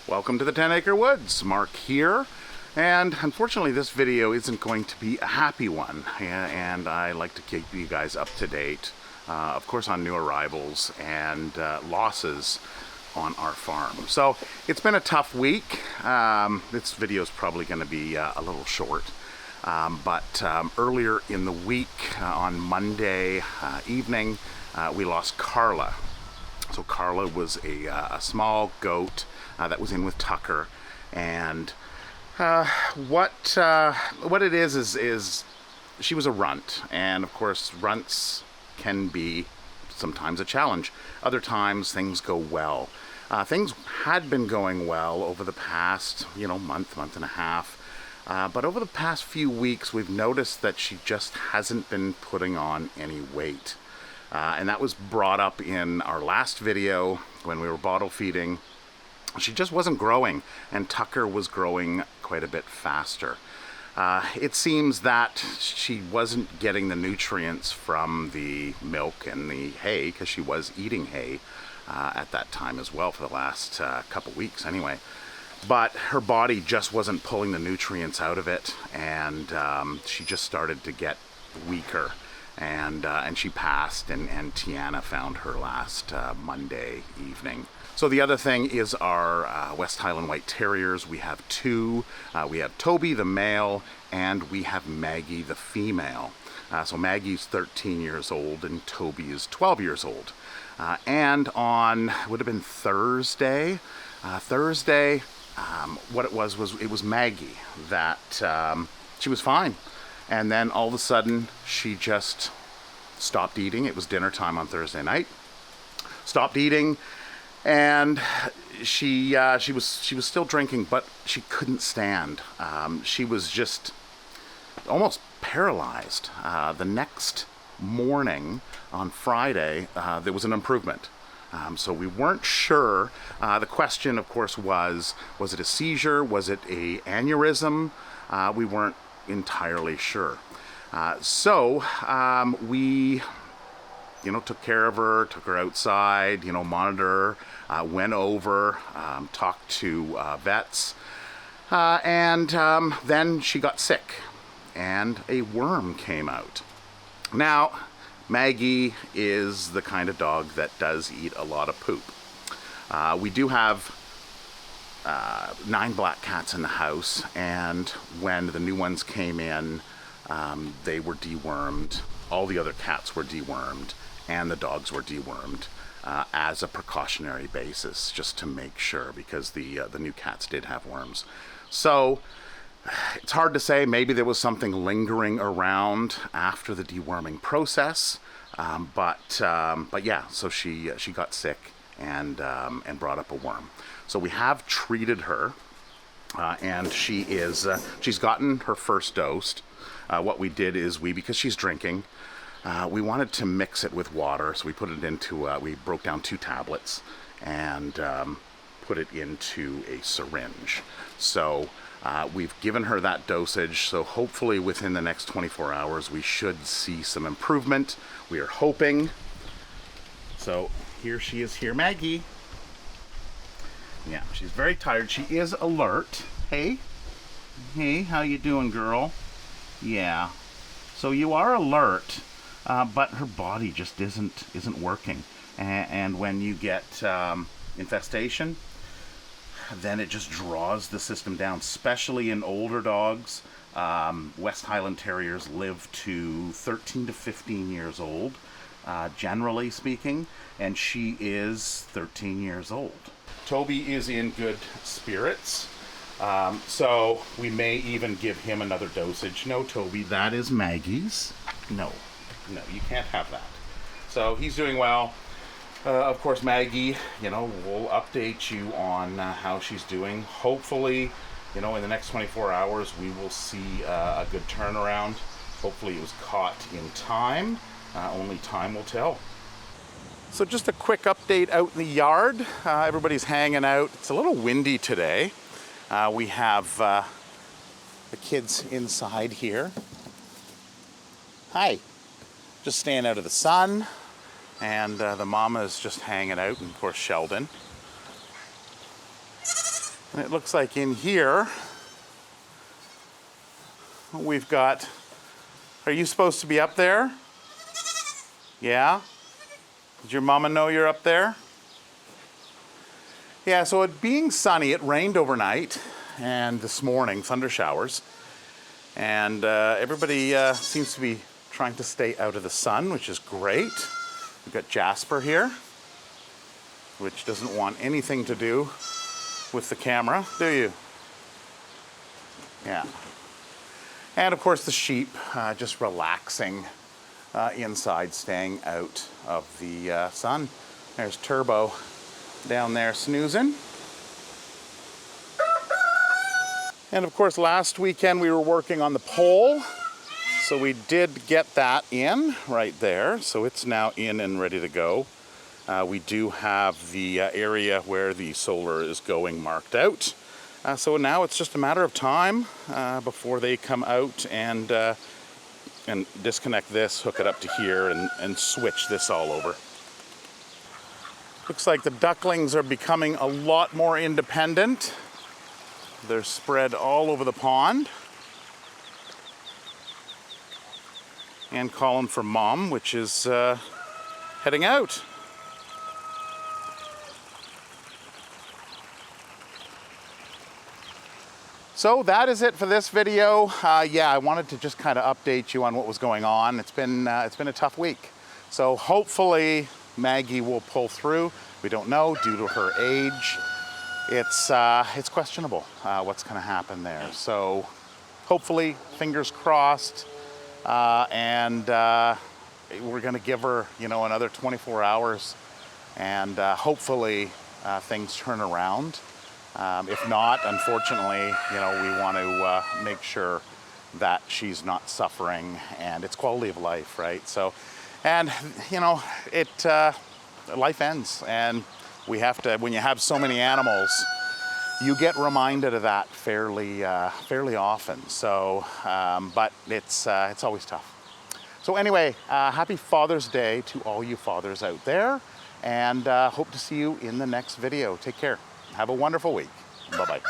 Welcome to the 10 Acre Woods. Mark here, and unfortunately this video isn't going to be a happy one, and I like to keep you guys up to date, of course, on new arrivals and losses on our farm. So it's been a tough week. This video is probably going to be a little short, but earlier in the week, on Monday evening, we lost Carla. So Carla was a small goat that was in with Tucker, and what it is she was a runt, and of course runts can be sometimes a challenge. Other times things go well. Things had been going well over the past month and a half, but over the past few weeks we've noticed that she just hasn't been putting on any weight. And that was brought up in our last video when we were bottle feeding. She just wasn't growing, and Tucker was growing quite a bit faster. It seems that she wasn't getting the nutrients from the milk and the hay, because she was eating hay at that time as well for the last couple weeks anyway. But her body just wasn't pulling the nutrients out of it, and she just started to get weaker. And she passed, and Tiana found her last Monday evening. So the other thing is our West Highland White Terriers. We have two. We have Toby, the male, and we have Maggie, the female. So Maggie's 13 years old, and Toby is 12 years old. And on, would have been Thursday, what it was Maggie that she was fine. And then all of a sudden, she just stopped eating. It was dinner time on Thursday night. Stopped eating, and she was still drinking, but she couldn't stand. She was just almost paralyzed. The next morning on Friday, there was an improvement. So we weren't sure. The question, of course, was it a seizure? Was it a aneurysm? We weren't entirely sure. So we took care of her, took her outside, monitor her, went over, talked to vets, and then she got sick, and a worm came out. Now, Maggie is the kind of dog that does eat a lot of poop. We do have 9 black cats in the house, and when the new ones came in, they were dewormed. All the other cats were dewormed, and the dogs were dewormed as a precautionary basis, just to make sure, because the new cats did have worms. So it's hard to say. Maybe there was something lingering around after the deworming process, but yeah. So she got sick and brought up a worm. So we have treated her, and she's gotten her first dose. What we did is because she's drinking, we wanted to mix it with water, so we put it into, we broke down 2 tablets and put it into a syringe. So we've given her that dosage, so hopefully within the next 24 hours we should see some improvement. We are hoping. So here she is here, Maggie. Yeah, she's very tired. She is alert. Hey, how you doing, girl? Yeah. So you are alert, but her body just isn't working. And when you get infestation, then it just draws the system down, especially in older dogs. West Highland Terriers live to 13 to 15 years old, generally speaking, and she is 13 years old. Toby is in good spirits, so we may even give him another dosage. No, Toby, that is Maggie's. No, you can't have that. So he's doing well. Of course, Maggie, we'll update you on how she's doing. Hopefully, in the next 24 hours, we will see a good turnaround. Hopefully it was caught in time. Only time will tell. So just a quick update out in the yard. Everybody's hanging out. It's a little windy today. We have the kids inside here. Hi. Just staying out of the sun. And the mama is just hanging out, and of course Sheldon. It looks like in here we've got, are you supposed to be up there? Yeah? Did your mama know you're up there? Yeah, so it being sunny, it rained overnight and this morning, thunder showers. And everybody seems to be trying to stay out of the sun, which is great. We've got Jasper here, which doesn't want anything to do with the camera, do you? Yeah. And of course the sheep just relaxing inside, staying out of the sun. There's Turbo down there snoozing. And of course last weekend we were working on the pole, so we did get that in right there, so it's now in and ready to go. We do have the area where the solar is going marked out, so now it's just a matter of time before they come out and disconnect this, hook it up to here, and switch this all over. Looks like the ducklings are becoming a lot more independent. They're spread all over the pond. And calling for mom, which is heading out. So that is it for this video. Yeah, I wanted to just kind of update you on what was going on. It's been a tough week. So hopefully Maggie will pull through. We don't know due to her age. It's questionable what's going to happen there. So hopefully, fingers crossed, and we're going to give her, another 24 hours, and hopefully things turn around. If not, unfortunately, we want to make sure that she's not suffering, and it's quality of life, right? So, and life ends, and we have to, when you have so many animals, you get reminded of that fairly often. So, but it's always tough. So anyway, happy Father's Day to all you fathers out there, and hope to see you in the next video. Take care. Have a wonderful week. Bye-bye.